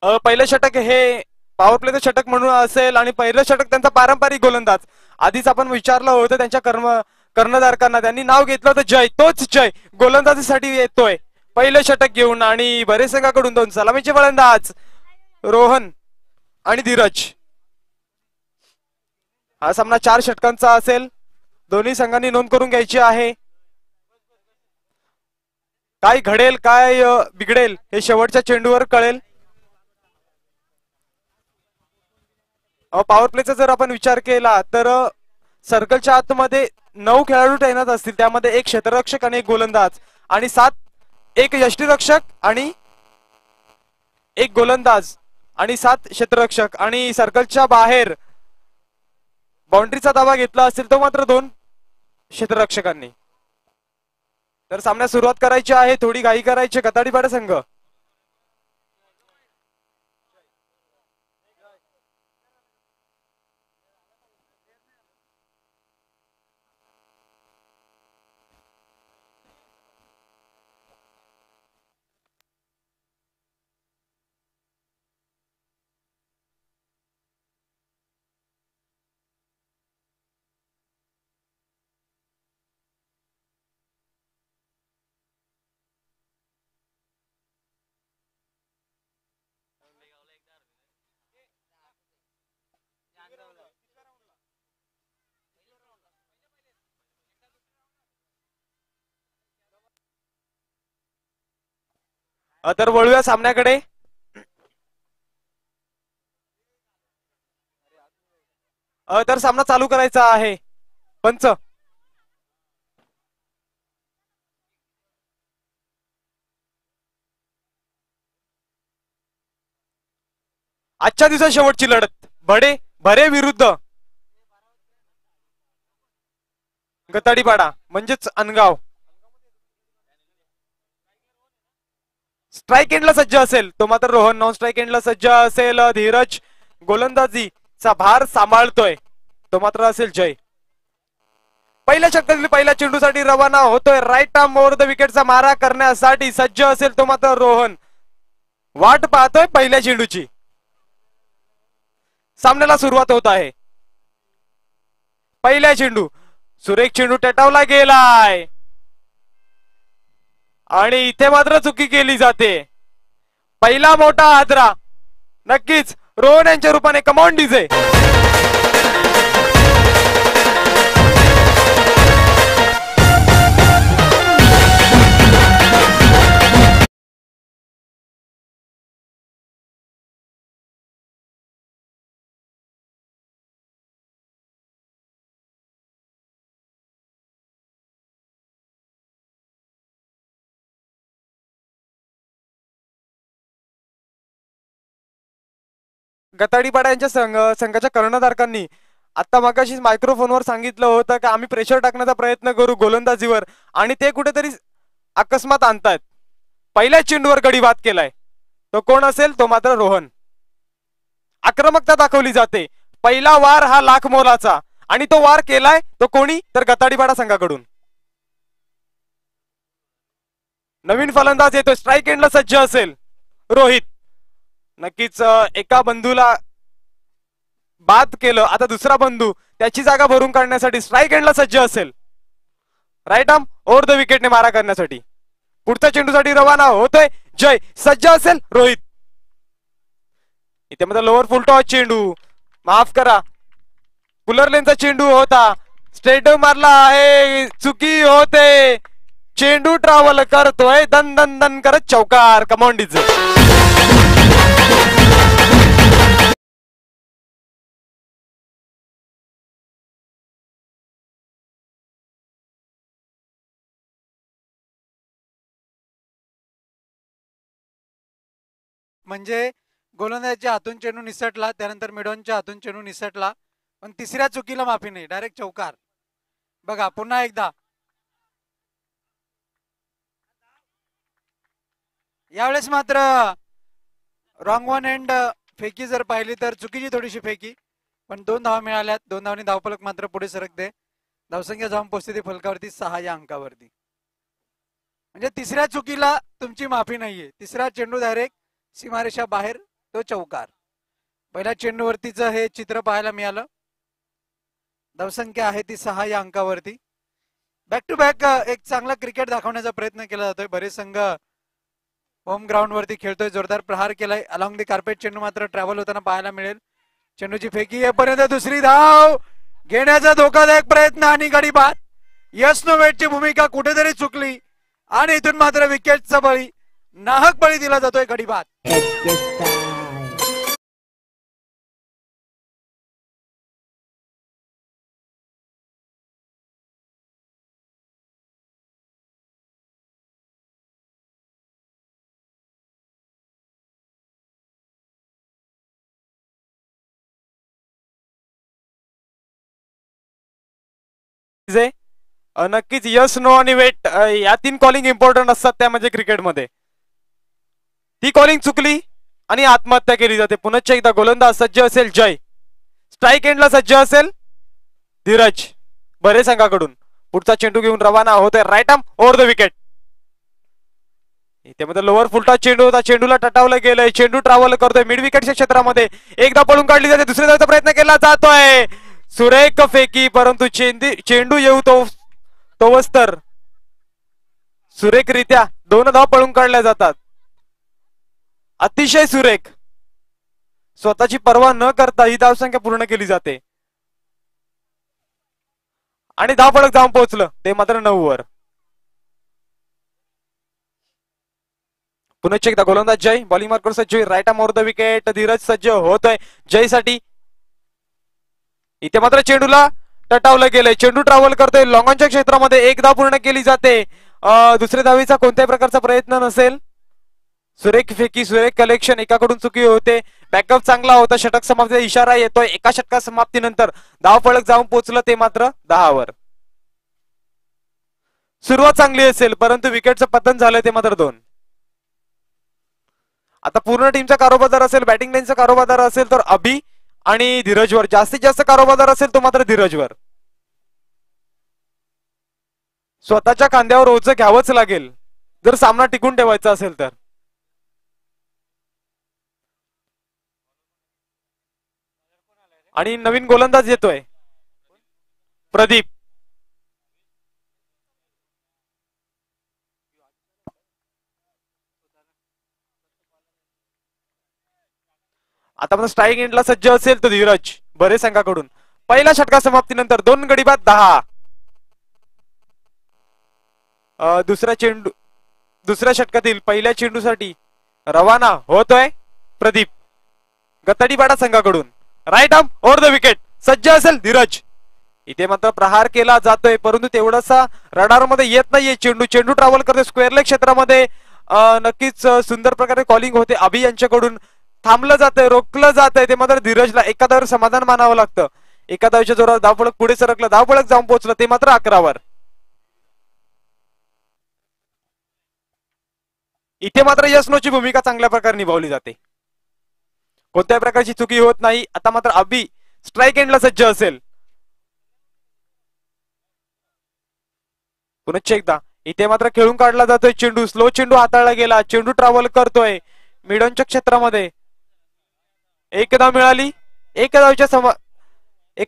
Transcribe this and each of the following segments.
पहिलं षटक हे पॉवर प्लेचं षटक म्हणून असेल आणि पहिलं षटक त्यांचा पारंपरिक गोलंदाज. आधीच आपण विचारलं होतं त्यांच्या कर्णधारकांना, त्यांनी नाव घेतलं होतं जय. तोच जय गोलंदाजीसाठी येतोय पहिलं षटक घेऊन. आणि बरेच संघाकडून दोन सलामीचे फलंदाज रोहन आणि धीरज. हा सामना 4 षटकांचा असेल. दोन्ही संघांनी नोंद करून घ्यायची आहे. काय घडेल काय बिघडेल हे शेवटच्या चेंडूवर कळेल. पॉवर प्लेचा जर आपण विचार केला तर सर्कलच्या आतमध्ये 9 खेळाडू तैनात असतील. त्यामध्ये 1 क्षेत्ररक्षक आणि 1 गोलंदाज आणि 1 यष्टीरक्षक आणि 1 गोलंदाज आणि 7 क्षेत्ररक्षक. आणि सर्कलच्या बाहेर बाउंड्रीचा दावा घेतला असेल तो मात्र 2 क्षेत्ररक्षकांनी. तर सामन्यास सुरुवात करायची आहे. थोडी घाई करायची गताडीपाडा संघ. तर वळूया सामन्याकडे. तर सामना चालू करायचा आहे. पंच आजच्या दिवसात शेवटची लढत भरे विरुद्ध गताडीपाडा म्हणजेच अनगाव. स्ट्राईक एंडला सज्ज असेल तो मात्र रोहन. नॉन स्ट्राईक एंडला सज्ज असेल धीरज. गोलंदाजीचा भार सांभाळतोय तो मात्र असेल जय. पहिल्या षटकातील पहिल्या चेंडूसाठी रवाना होतोय. राईट आर्म ओव्हर द विकेटचा मारा करण्यासाठी सज्ज असेल तो मात्र रोहन. वाट पाहतोय पहिल्या चेंडूची. सामन्याला सुरुवात होत आहे. पहिला चेंडू सुरेख चेंडू टटावला गेलाय आणि इथे मात्र चुकी केली जाते. पहिला मोठा हादरा नक्कीच रोहन यांच्या रूपाने. Come on DJ. गताडीपाडा यांच्या संघाच्या कर्णधारकांनी आता मगाशी मायक्रोफोनवर सांगितलं होतं की आम्ही प्रेशर टाकण्याचा प्रयत्न करू गोलंदाजीवर आणि ते कुठेतरी अकस्मात आणतायत. पहिल्या चेंडूवर गडी बाद केलाय तो कोण असेल तो मात्र रोहन. आक्रमकता दाखवली जाते. पहिला वार हा लाख मोलाचा आणि तो वार केलाय तो कोणी तर गताडीपाडा संघाकडून. नवीन फलंदाज येतोय. स्ट्राईक एंडला सज्ज असेल रोहित. नक्कीच एका बंधूला बाद केलं. आता दुसरा बंधू त्याची जागा भरून काढण्यासाठी स्ट्राईक एंडला सज्ज असेल. राईट आर्म ओव्हर द विकेटने मारा करण्यासाठी पुढच्या चेंडूसाठी रवाना होतोय जय. सज्ज असेल रोहित. इथे मध्ये लोअर फुल टॉस चेंडू माफ करा कुलर लेनचा चेंडू होता. स्ट्रेट मारला आहे. चुकी होते. चेंडू ट्रॅव्हल करतोय दन दन दन करत चौकार. Come on DJ. म्हणजे गोलंदाजाच्या हातून चेंडू निसटला त्यानंतर मिडॉनच्या हातून चेंडू निसटला पण तिसऱ्या चुकीला माफी नाही. डायरेक्ट चौकार. बघा पुन्हा एकदा यावेळेस मात्र रॉंग वन एंड फेकी जर पाहिली तर चुकीची थोडीशी फेकी पण 2 धावा मिळाल्यात. 2 धावांनी धावफलक मात्र पुढे सरकते. धावसंख्या जाऊन पोहोचते फलकावरती 6 या अंकावरती. म्हणजे तिसऱ्या चुकीला तुमची माफी नाहीये. तिसरा चेंडू डायरेक्ट सीमारेषा बाहेर तो चौकार. पहिल्या चेंडूवरतीचं हे चित्र पाहायला मिळालं. धावसंख्या आहे ती 6 या अंकावरती. बॅक टू बॅक एक चांगला क्रिकेट दाखवण्याचा प्रयत्न केला जातोय. बरेच संघ होम ग्राउंड वरती खेळतोय. जोरदार प्रहार केलाय. अलॉंग दी कार्पेट चेंडू मात्र ट्रॅव्हल होताना पाहायला मिळेल. चेंडूची फेकी येईपर्यंत दुसरी धाव घेण्याचा धोकादायक प्रयत्न आणि गडी बाद. यस नो वेटची भूमिका कुठेतरी चुकली आणि इथून मात्र विकेटचा बळी, नाहक बळी दिला जातोय. गडी बाद. नक्कीच यस नो आणि वेट या 3 कॉलिंग इम्पॉर्टंट असतात त्या म्हणजे क्रिकेटमध्ये. ती कॉलिंग चुकली आणि आत्महत्या केली जाते. पुनश्च एकदा गोलंदाज सज्ज असेल जय, स्ट्राईक एंडला सज्ज असेल धीरज बरे संघाकडून. पुढचा चेंडू घेऊन रवाना होतोय. Right arm over the wicket. इथे मध्ये लोअर फुलटा चेंडू होता. चेंडूला टटावलं गेलंय. चेंडू ट्रॅव्हल करतोय मिड विकेटच्या क्षेत्रामध्ये. एकदा पळून काढली जाते. दुसऱ्या धावेचा प्रयत्न केला जातोय. सुरेख फेकी परंतु चेंडू येऊ तोवस्तर सुरेखरित्या 2 धावा पळून काढल्या जातात. अतिशय सुरेख. स्वतःची पर्वा न करता ही धावसंख्या पूर्ण केली जाते आणि धावफलक जाऊन पोहोचलं ते मात्र 9 वर. पुनश्च एकदा गोलंदाज जय बॉलिंग मार्कर सज्ज. Right arm over the wicket. Dheeraj सज्ज होतोय जयसाठी. इथे मात्र चेंडूला टटावलं गेलंय. चेंडू ट्रॅव्हल करतोय लॉंगॉनच्या क्षेत्रामध्ये. 1 धाव पूर्ण केली जाते. दुसऱ्या धावीचा कोणत्याही प्रकारचा प्रयत्न नसेल. सुरेख फेकी, सुरेख कलेक्शन. एकाकडून चुकी होते. बॅकअप चांगला होता. षटक समाप्तीचा इशारा येतोय. एका षटका समाप्तीनंतर धाव फलक जाऊन पोहोचलं ते मात्र 10 वर. सुरुवात चांगली असेल परंतु विकेटचं पतन झालंय ते मात्र 2. आता पूर्ण टीमचा कारोबार असेल, बॅटिंग लाईनचा कारोबार असेल तर अभि आणि धीरजवर जास्तीत जास्त कारोबार असेल तो मात्र धीरजवर. स्वतःच्या खांद्यावर ओझं घ्यावंच लागेल जर सामना टिकून ठेवायचा असेल तर. आणि नवीन गोलंदाज येतोय प्रदीप. आता आपण स्ट्राईक एंडला सज्ज असेल तो धीरज बरे संघाकडून. पहिल्या षटका समाप्तीनंतर 2 गडी बाद 10. दुसऱ्या षटकातील पहिल्या चेंडूसाठी रवाना होतोय प्रदीप गतडीपाडा संघाकडून. Right arm over the wicket. सज्ज असेल धीरज. इथे मात्र प्रहार केला जातोय परंतु तेवढासा रडार मध्ये येत नाहीये चेंडू. चेंडू ट्रॅव्हल करते स्क्वेअर लेग क्षेत्रामध्ये. नक्कीच सुंदर प्रकारे कॉलिंग होते अभि यांच्याकडून. थांबलं जातंय, रोखलं जातंय ते मात्र धीरजला. एका धावेवर समाधान मानावं लागतं. एका धावेच्या जोरावर धावफलक पुढे सरकलं. धावफलक जाऊन पोहोचलं ते मात्र 11 वर. इथे मात्र यशनोची भूमिका चांगल्या प्रकारे निभावली जाते. कोणत्याही प्रकारची चुकी होत नाही. आता मात्र अभि स्ट्राईक एंडला सज्ज असेल. पुनश्च एकदा इथे मात्र खेळून काढला जातोय चेंडू. स्लो चेंडू हाताळला गेला. चेंडू ट्रॅव्हल करतोय मिडॉनच्या क्षेत्रामध्ये. 1 धाव मिळाली. एका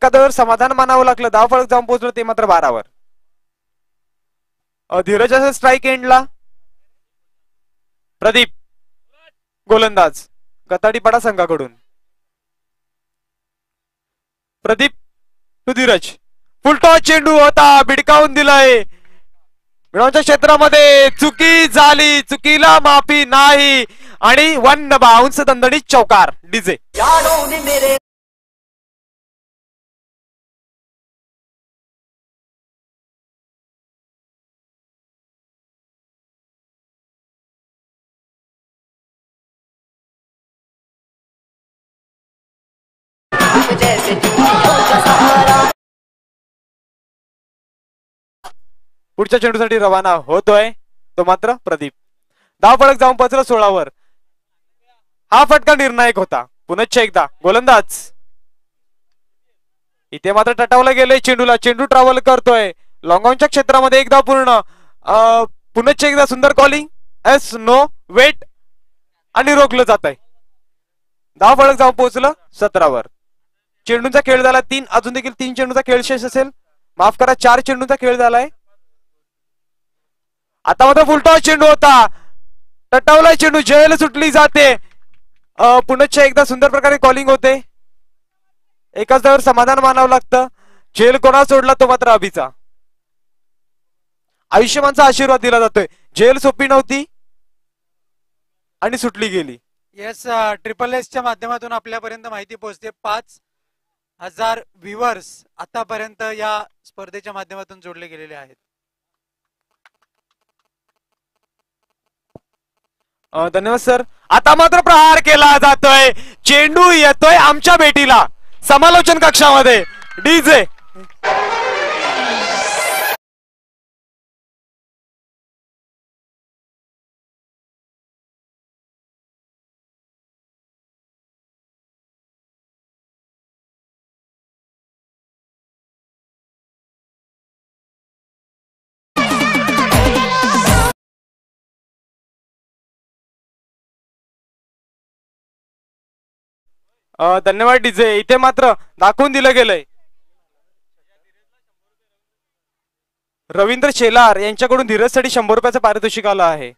धावेवर समाधान मानावं लागलं. धावफलक जाऊन पोहोचलं ते मात्र 12 वर. धीरज असेल स्ट्राईक एंडला. प्रदीप गोलंदाज गताडीपाडा संघाकडून. प्रदीप टू धीरज. फुलटॉस चेंडू होता. भिडकावून दिलाय मिडॉनच्या क्षेत्रामध्ये. चुकी झाली. चुकीला माफी नाही आणि 1 बाउन्स दणदणीत चौकार. डीजे पुढच्या चेंडूसाठी रवाना होतोय तो मात्र प्रदीप. धावफलक जाऊन पोहोचलं 16 वर. हा फटका निर्णायक होता. पुनश्च एकदा गोलंदाज. इथे मात्र टटावलं गेलंय चेंडूला. चेंडू ट्रॅव्हल करतोय लॉंगॉनच्या क्षेत्रामध्ये. 1 धाव पूर्ण. पुनश्च एकदा सुंदर कॉलिंग. एस नो वेट आणि रोखलं जात आहे. धाव फलक जाऊन पोहोचलं 17वर. चेंडूंचा खेळ झाला 3. अजून देखील 3 चेंडूचा खेळ शेष असेल. माफ करा, 4 चेंडूंचा खेळ झालाय. आता मात्र फुलटॉस चेंडू होता. तटावलाय चेंडू, जयल सुटली जाते. पुनश्च एकदा सुंदर प्रकारे कॉलिंग होते. एकाच धावेवर समाधान मानावं लागतं. झेल कोणा सोडला तो मात्र अभिचा. आयुष्यमानचा आशीर्वाद दिला जातोय. झेल सोपी नव्हती आणि सुटली गेली. येस, ट्रिपल एसच्या माध्यमातून आपल्यापर्यंत माहिती पोहोचते. 5,000 व्ह्युअर्स आतापर्यंत या स्पर्धेच्या माध्यमातून जोडले गेलेले आहेत. धन्यवाद सर. आता मात्र प्रहार केला जातोय. चेंडू येतोय आमच्या भेटीला समालोचन कक्षामध्ये. डीजे धन्यवाद डीजे. इथे मात्र दाखवून दिलं गेलंय. रवींद्र शेलार यांच्याकडून धीरजसाठी 100 रुपयाचं पारितोषिक आलं आहे.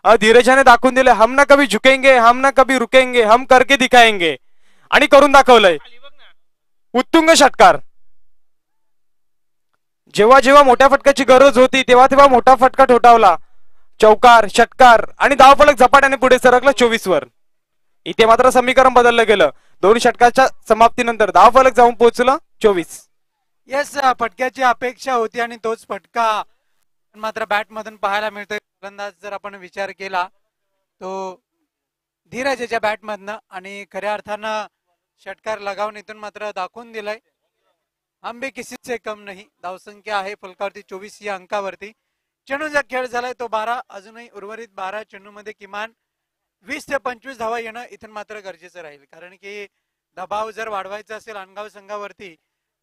धीरजाने दाखवून दिले, हम ना कभी झुकेंगे, हम ना कभी रुकेंगे, हम करके दिखाएंगे. आणि करून दाखवलंय. उत्तुंग षटकार. जेव्हा जेव्हा मोठ्या फटक्याची गरज होती तेव्हा तेव्हा मोठा फटका ठोठावला. चौकार, षटकार आणि धावफलक झपाट्याने पुढे सरकला 24 वर. इथे मात्र समीकरण बदललं गेलं. 2 षटकाच्या समाप्तीनंतर धावफलक जाऊन पोहोचलं 24. येस, फटक्याची अपेक्षा होती आणि तोच फटका मात्र बॅट मधून पाहायला मिळतोय. फलंदाज जर आपण विचार केला तो धीरजच्या बॅट मधनं आणि खऱ्या अर्थानं षटकार लगावून इथून मात्र दाखवून दिलाय. हम भी किसी से कम नहीं. धावसंख्या आहे फलकावरती 24 या अंकावरती. चेंडूचा खेळ झालाय तो 12. अजूनही उर्वरित 12 चेंडूमध्ये किमान 20 ते 25 धावा येणं इथून मात्र गरजेचं राहील. कारण की दबाव जर वाढवायचा असेल अनगाव संघावरती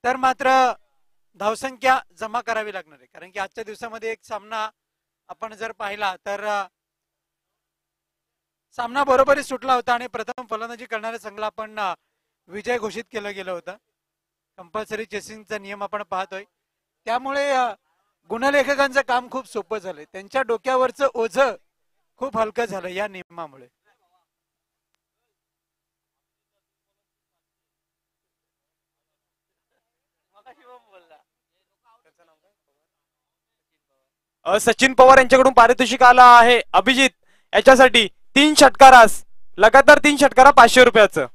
तर मात्र धावसंख्या जमा करावी लागणार आहे. कारण की आजच्या दिवसामध्ये एक सामना आपण जर पाहिला तर सामना बरोबरी सुटला होता आणि प्रथम फलंदाजी करणाऱ्या संघाला आपण विजय घोषित केलं गेलं होतं. कंपल्सरी चेसिंगचा नियम आपण पाहतोय. त्यामुळे गुणलेखकांचं काम खूप सोपं झालंय. त्यांच्या डोक्यावरचं ओझं खूप हलकं झालं या नियमामुळे. सचिन पवार यांच्याकडून पारितोषिक आलं आहे. अभिजित याच्यासाठी 3 षटकारास लगातार 3 षटकारा 500 रुपयाचं.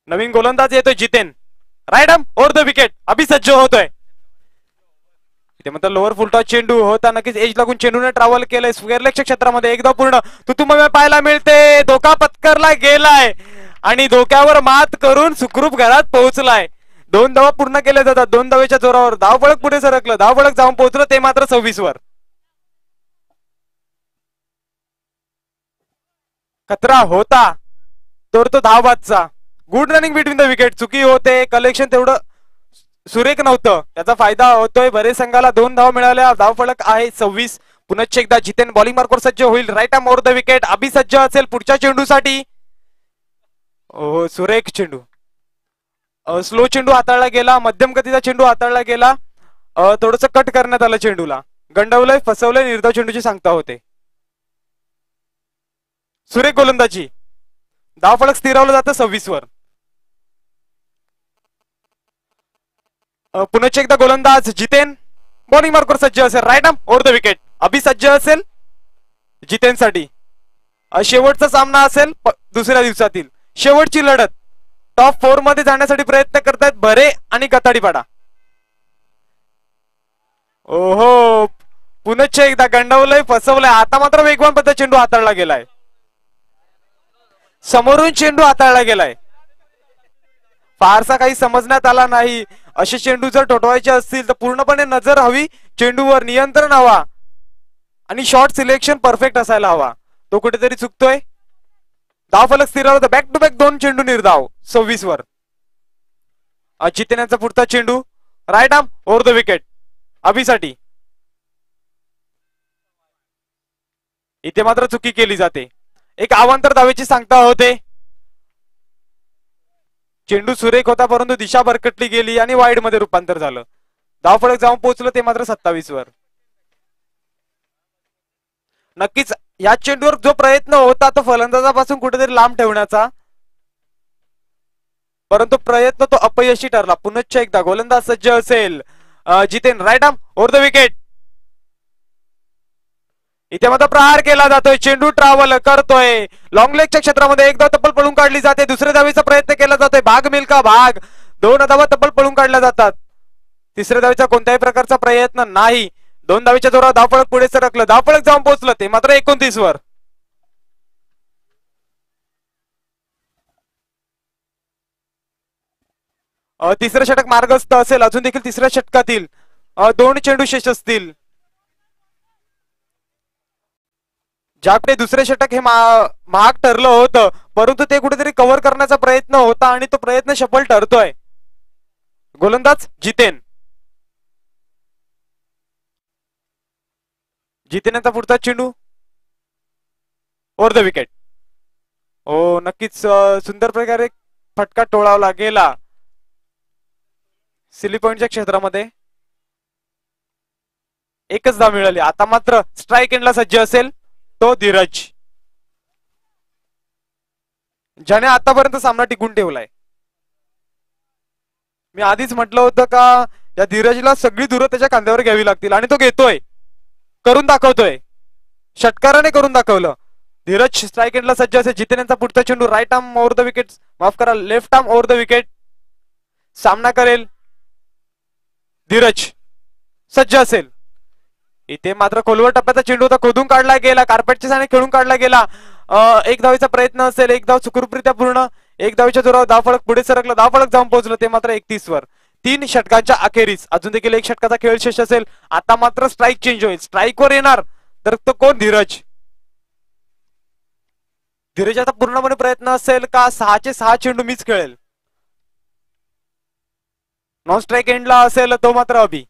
नवीन गोलंदाज येतोय Jiten. Right arm over the wicket. Abhi सज्ज होतोय. इथे म्हणतात लोअर फुलटॉस चेंडू होता. नक्कीच एज लागून चेंडूने ट्रॅव्हल केलंय. स्क्वेअरलेगच्या क्षेत्रामध्ये एकदा पूर्ण तुतुमय पाहायला मिळते. धोका पत्करला गेलाय आणि धोक्यावर मात करून सुखरूप घरात पोहोचलाय. 2 धावा पूर्ण केल्या जातात. 2 धावेच्या जोरावर धावफलक पुढे सरकलं. धावफलक जाऊन पोहोचलं ते मात्र 26 वर. खतरा होता तर तो धावबादचा. Good running between the wicket. चुकी होते. कलेक्शन तेवढं सुरेख नव्हतं. त्याचा फायदा होतोय. बरेच संघाला 2 धावा मिळाल्या. धावफलक आहे 26. पुनश्च एकदा जितेन बॉलिंग मार्कवर सज्ज होईल. Right arm over the wicket. Abhi सज्ज असेल पुढच्या चेंडूसाठी. सुरेख चेंडू. स्लो चेंडू हाताळला गेला. मध्यम गतीचा चेंडू हाताळला गेला. थोडस कट करण्यात आलं चेंडूला. गंडवलंय, फसवलंय. निर्धाव चेंडूची सांगता होते. सुरेख गोलंदाजी. धावफलक स्थिरावलं जातं 26 वर. पुनश्च एकदा गोलंदाज जितेन बॉलिंग मार्कवर सज्ज असेल. Right arm over the wicket. Abhi सज्ज असेल जितेनसाठी. शेवटचा सामना असेल दुसऱ्या दिवसातील. शेवटची लढत. टॉप 4 मध्ये जाण्यासाठी प्रयत्न करतायत भरे आणि गताडीपाडा. ओहो, पुनश्च एकदा गंडवलंय, फसवलंय. आता मात्र वेगवान पद्धत चेंडू हाताळला गेलाय. समोरून चेंडू हाताळला गेलाय. फारसा काही समजण्यात आला नाही. असे चेंडू जर ठोठवायचे असतील तर पूर्णपणे नजर हवी चेंडूवर. नियंत्रण हवा आणि शॉट सिलेक्शन परफेक्ट असायला हवा. तो कुठेतरी चुकतोय. धावफलक स्थिरावला होता. बॅक टू बॅक 2 चेंडू निर्धाव 26 वर. जितेन यांचा पुढचा चेंडू. Right arm over the wicket. अभिसाठी. इथे मात्र चुकी केली जाते. एक अवांतर धावेची सांगता होते. चेंडू सुरेख होता परंतु दिशा भरकटली गेली आणि वाईड मध्ये रूपांतर झालं. धावफलक जाऊन पोहोचलं ते मात्र 27 वर. नक्कीच या चेंडूवर जो प्रयत्न होता तो फलंदाजापासून कुठेतरी लांब ठेवण्याचा, परंतु प्रयत्न तो अपयशी ठरला. पुनश्च एकदा गोलंदाज सज्ज असेल Jiten, right arm over the wicket. इथे मात्र प्रहार केला जातोय. चेंडू ट्रॅव्हल करतोय लॉंग लेगच्या क्षेत्रामध्ये. एक धाव तब्बल पळून काढली जाते. दुसऱ्या धावेचा प्रयत्न केला जातोय. भाग मिल्का भाग. 2 धावा तब्बल पळून काढल्या जातात. तिसऱ्या धावेचा कोणत्याही प्रकारचा प्रयत्न नाही. 2 धावेच्या जोरावर धावफलक पुढे सरकलं. धावफलक जाऊन पोहोचलं ते मात्र 29 वर. तिसरं षटक मार्गस्थ असेल. अजून देखील तिसऱ्या षटकातील 2 चेंडू शेष असतील. ज्याकडे दुसरे षटक हे महाग ठरलं होतं, परंतु ते कुठेतरी कव्हर करण्याचा प्रयत्न होता आणि तो प्रयत्न सफल ठरतोय. गोलंदाज जितेन. जितेन यांचा पुढचा चेंडू ओव्हर द विकेट. हो नक्कीच सुंदर प्रकारे फटका टोळावला गेला सिली पॉइंटच्या क्षेत्रामध्ये. एकच धाव मिळाली. आता मात्र स्ट्राईक एंडला सज्ज असेल तो धीरज, ज्याने आतापर्यंत सामना टिकून ठेवलाय. मी आधीच म्हटलं होतं का या धीरजला सगळी धुरं त्याच्या खांद्यावर घ्यावी लागतील आणि तो घेतोय, करून दाखवतोय. षटकाराने करून दाखवलं. धीरज स्ट्राईक एंडला सज्ज असेल. जितेन यांचा पुढचा चेंडू right arm over the wicket, माफ करा left arm over the wicket. सामना करेल धीरज, सज्ज असेल. इथे मात्र खोलवर टप्प्याचा चेंडू होता, खोदून काढला गेला. कार्पेटच्या साने खेळून काढला गेला. एक धावेचा प्रयत्न असेल. एक धाव सुखरूपरित्या पूर्ण. एक धावेच्या जोरावर धावफलक पुढे सरकलं. धावफलक जाऊन पोहोचलं ते मात्र 31 वर. 3 षटकांच्या अखेरीस अजून देखील 1 षटकाचा खेळ शेष असेल. आता मात्र स्ट्राईक चेंज होईल. स्ट्राईक वर येणार तर तो कोण? धीरज. धीरजाचा पूर्णपणे प्रयत्न असेल का 6चे 6 चेंडू मीच खेळेल. नॉन स्ट्राईक एंडला असेल तो मात्र अभि.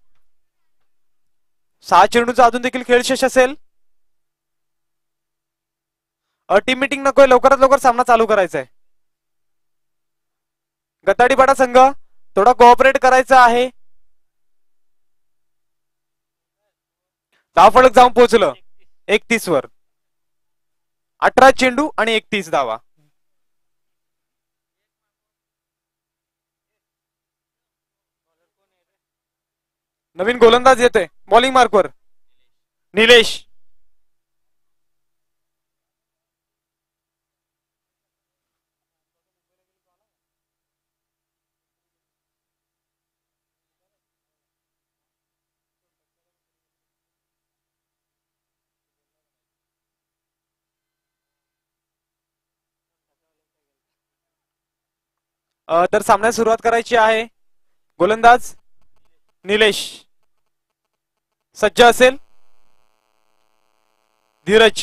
6 चेंडूचा अजून देखील खेळ शेष असेल. टीम मीटिंग नकोय, लवकरात लवकर सामना चालू करायचा आहे. गताडीपाडा संघ थोडा कोऑपरेट करायचा आहे. धावफलक जाऊन पोहोचलं 31 वर. 18 चेंडू आणि 31 धावा. नवीन गोलंदाज येतोय बॉलिंग मार्कवर, निलेश. तर सामन्यास सुरुवात करायची आहे. गोलंदाज निलेश सज्ज असेल. धीरज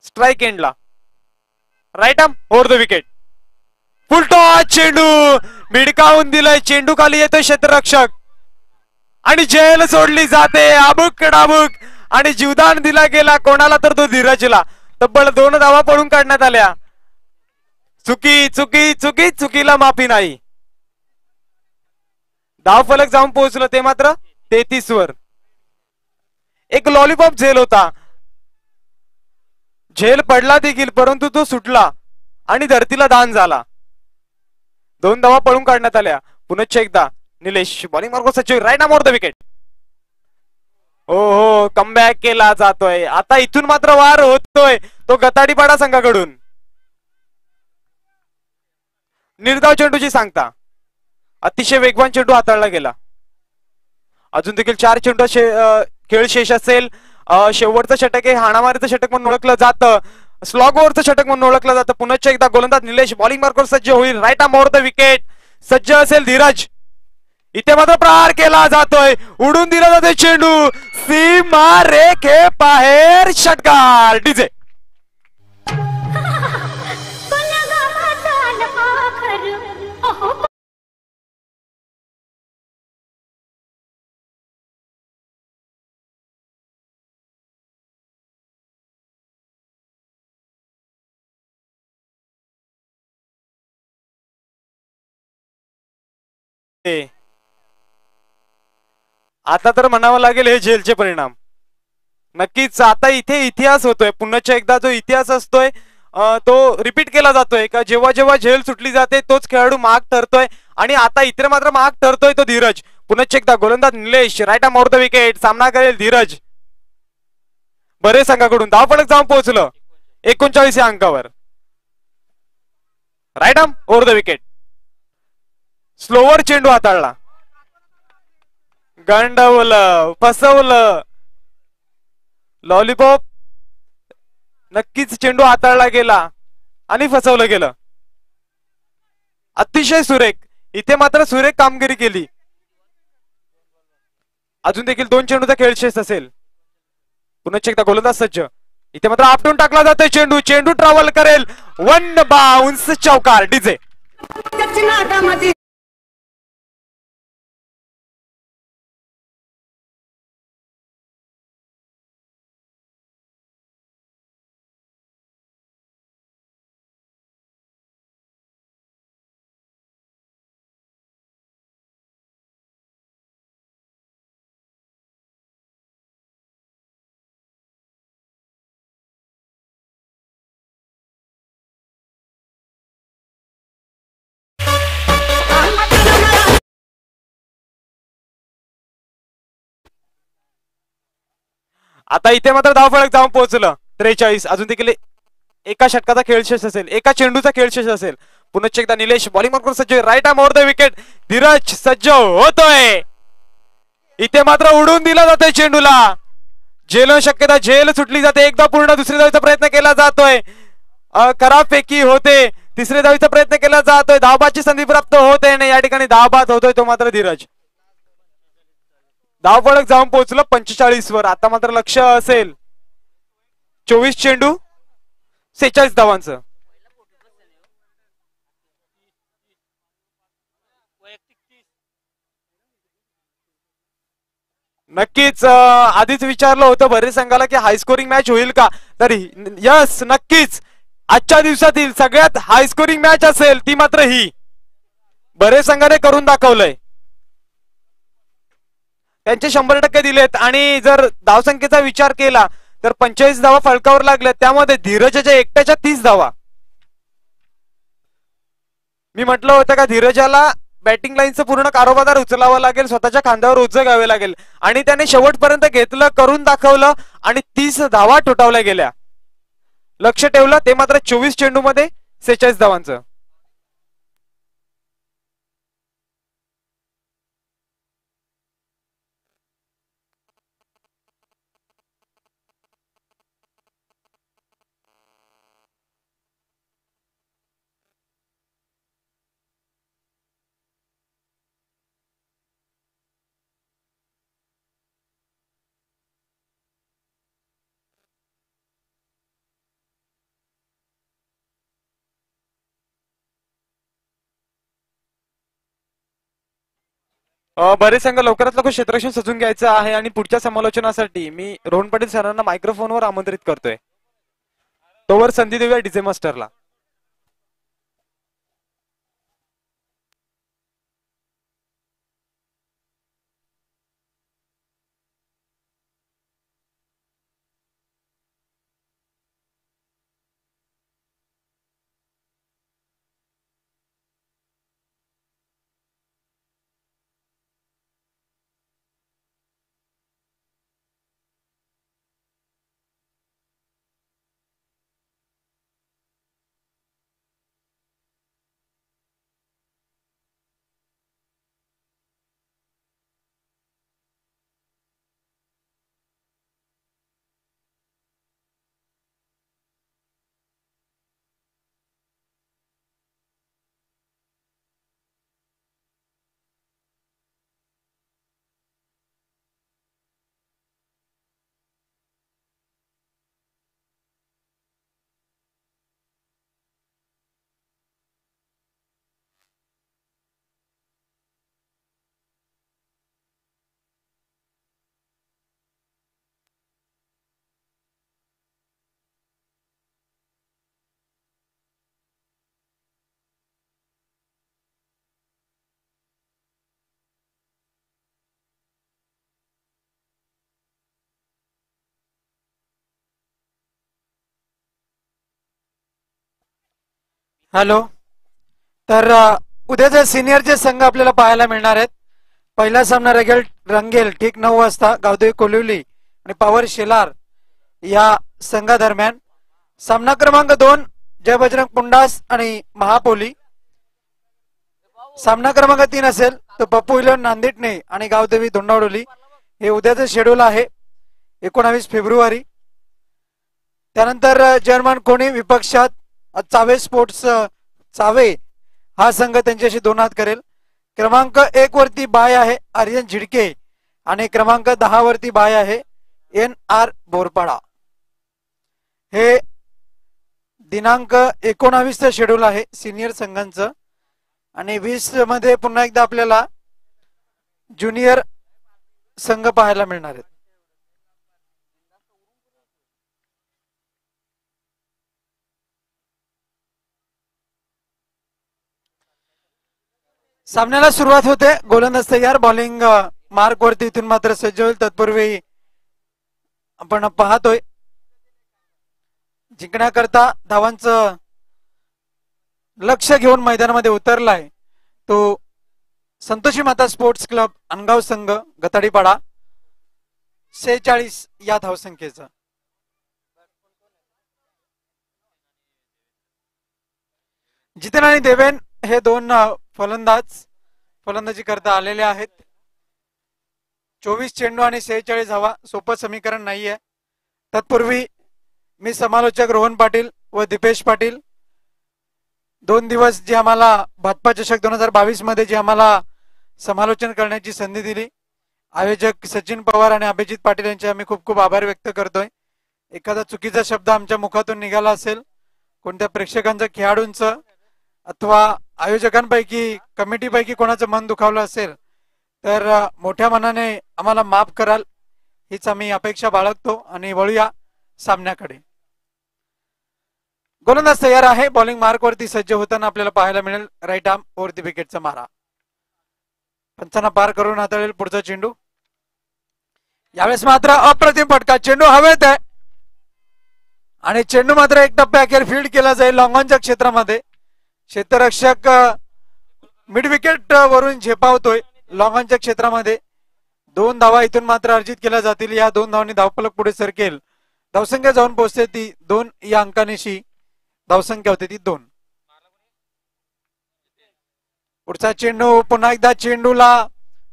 स्ट्राईक एंडला, right arm over the wicket. Full toss चेंडू मिडकावून दिलाय. चेंडू खाली येतोय क्षेत्ररक्षक आणि जेल सोडली जाते. आबुक डाबुक आणि जीवदान दिला गेला कोणाला तर तो धीरजला. तब्बल 2 धावा पळून काढण्यात आल्या. चुकी चुकी चुकी चुकीला माफी नाही. धावफलक जाऊन पोहोचलं ते मात्र 33 वर. एक लॉलीपॉप झेल होता. झेल पडला देखील परंतु तो सुटला आणि धरतीला दान झाला. 2 धावा पळून काढण्यात आल्या. पुनश्च एकदा निलेश बॉलिंग मार्ग सचिव, right arm over the wicket. हो कमबॅक केला जातोय. आता इथून मात्र वार होतोय तो गताडीपाडा संघाकडून. निर्धाव चेंडूची सांगता. अतिशय वेगवान चेंडू हाताळला गेला. अजून देखील 4 चेंडू खेळ शेष असेल. शेवटचं षटक हे हाणामारीचं षटक म्हणून ओळखलं जातं. स्लॉग ओव्हरचं षटक म्हणून ओळखलं जातं. पुनश्च एकदा गोलंदाज निलेश बॉलिंग मार्कवर सज्ज होईल. Right arm over the wicket. सज्ज असेल धीरज. इथे मात्र प्रहार केला जातोय. उडून दिला जातोय चेंडू सीमा रेखे बाहेर. षटकार डीजे. आता तर म्हणावं लागेल हे झेलचे परिणाम. नक्कीच आता इथे इतिहास होतोय, पुन्हा एकदा जो इतिहास असतोय तो रिपीट केला जातोय का जेव्हा जेव्हा झेल सुटली जाते तोच खेळाडू महाग ठरतोय. आणि आता इतर मात्र महाग ठरतोय तो धीरज. पुन्हा एकदा गोलंदाज Nilesh right arm over the wicket. सामना करेल धीरज. बरे संघाकडून धावफलक जाऊन पोहोचलं 39 या अंकावर. Right arm over the wicket. Slower चेंडू हाताळला, गंडवलं, फसवलं. लॉलीपॉप नक्कीच चेंडू हाताळला गेला आणि फसवलं गेलं. अतिशय सुरेख, इथे मात्र सुरेख कामगिरी केली. अजून देखील 2 चेंडूचा खेळ शेष असेल. पुन्हा एकदा गोलंदाज सज्ज. इथे मात्र आपटून टाकला जातोय चेंडू. चेंडू ट्रॅव्हल करेल, 1 बाउन्स, चौकार. डीजे आता इथे मात्र धावफलक जाऊन पोहोचलं 43. अजून देखील एका षटकाचा खेळ शेष असेल, एका चेंडूचा खेळ शेष असेल. पुन्हा एकदा निलेश बॉलिंग करून सज्ज. Right arm over the wicket. Dheeraj सज्ज होतोय. इथे मात्र उडून दिला जातोय चेंडूला. झेल शक्यता, झेल सुटली जाते. एकदा पूर्ण दुसरी धावीचा प्रयत्न केला जातोय, खराब फेकी होते. तिसऱ्या धावीचा प्रयत्न केला जातोय, धावबाची संधी प्राप्त होते नाही. या ठिकाणी धावबाद होतोय तो मात्र धीरज. धावफलक जाऊन पोहोचलं 45 वर. आता मात्र लक्ष असेल 24 चेंडू 46 धावांचं. नक्कीच आधीच विचारलं होतं बरेच संघाला की हाय स्कोरिंग मॅच होईल का, तर यस नक्कीच आजच्या दिवसातील सगळ्यात हाय स्कोरिंग मॅच असेल ती मात्र ही. बरेच संघाने करून दाखवलंय, त्यांचे 100% दिलेत. आणि जर धावसंख्येचा विचार केला तर 45 धावा फलकावर लागल्या, त्यामध्ये धीरजच्या एकट्याच्या 30 धावा. मी म्हटलं होतं का धीरजाला बॅटिंग लाईनचं पूर्ण कारोबार उचलावा लागेल, स्वतःच्या खांद्यावर ओझ घ्यावे लागेल. आणि त्याने शेवटपर्यंत घेतलं, करून दाखवलं आणि 30 धावा ठोठावल्या गेल्या. लक्ष ठेवलं ते मात्र 24 चेंडू मध्ये 46 धावांचं. बरेच संघ लवकरात लवकर क्षेत्ररक्षण सजून घ्यायचं आहे. आणि पुढच्या समालोचनासाठी मी रोहन पाटील सरांना मायक्रोफोनवर आमंत्रित करतोय. तोवर संधी देऊया डीजे मास्टरला. हॅलो. तर उद्याचे सिनियरचे संघ आपल्याला पाहायला मिळणार आहेत. पहिला सामना रंगेल ठीक 9 वाजता गावदेवी कोलिवली आणि पॉवर शेलार या संघादरम्यान. सामना क्रमांक 2 जय बजरंग पुंडास आणि महापोली. सामना क्रमांक 3 असेल तो पप्पू इलेवन नांदेडने आणि गावदेवी धोंडावडोली. हे उद्याचं शेड्यूल आहे 19 फेब्रुवारी. त्यानंतर जर्मन कोणी विपक्षात चावे स्पोर्ट्स चावे हा संघ त्यांच्याशी 2 हात करेल. क्रमांक 1 वरती बाय आहे आर्यन झिडके आणि क्रमांक 10 वरती बाय आहे NR बोरपाडा. हे दिनांक 19 शेड्यूल आहे सिनियर संघांचं. आणि 20 मध्ये पुन्हा एकदा आपल्याला ज्युनियर संघ पाहायला मिळणार आहेत. सामन्याला सुरुवात होते. गोलंदाज तयार. बॉलिंग मार्क वरती इथून मात्र सज्ज होईल. तत्पूर्वी आपण पाहतोय जिंकण्याकरता धावांचं लक्ष घेऊन मैदानामध्ये उतरलाय तो संतोषी माता स्पोर्ट्स क्लब अनगाव संघ गताडीपाडा 46 या धावसंख्येचा. जितेन आणि देवेन हे 2 फलंदाजी करता आलेले आहेत. 24 चेंडू आणि 46 धावा सोपं समीकरण नाहीये. तत्पूर्वी मी समालोचक रोहन पाटील व दीपेश पाटील 2 दिवस जे आम्हाला भातपा चषक 2022 मध्ये जे आम्हाला समालोचन करण्याची संधी दिली, आयोजक सचिन पवार आणि अभिजित पाटील यांचे आम्ही खूप खूप आभार व्यक्त करतोय. एखादा चुकीचा शब्द आमच्या मुखातून निघाला असेल, कोणत्या प्रेक्षकांचं खेळाडूंचं अथवा आयोजकांपैकी कमिटीपैकी कोणाचं मन दुखावलं असेल तर मोठ्या मनाने आम्हाला माफ कराल हीच आम्ही अपेक्षा बाळगतो. आणि वळूया सामन्याकडे. गोलंदाज तयार आहे. बॉलिंग मार्क वरती सज्ज होताना आपल्याला पाहायला मिळेल राईट आर्म ओव्हर द विकेटचा मारा. पंचांना पार करून हाताळेल पुढचा चेंडू. यावेळेस मात्र अप्रतिम फटका. चेंडू हवेत आहे आणि चेंडू मात्र एक टप्प्याखेर फील्ड केला जाईल लॉंगॉनच्या क्षेत्रामध्ये. क्षेत्ररक्षक मिड विकेट वरून झेपावतोय लॉंगॉनच्या क्षेत्रामध्ये. 2 धावा इथून मात्र अर्जित केल्या जातील. या 2 धावांनी धावफलक पुढे सरकेल. धावसंख्या जाऊन पोहोचते ती 2 या अंकानेशी धावसंख्या होते ती 2. पुढचा चेंडू पुन्हा एकदा चेंडूला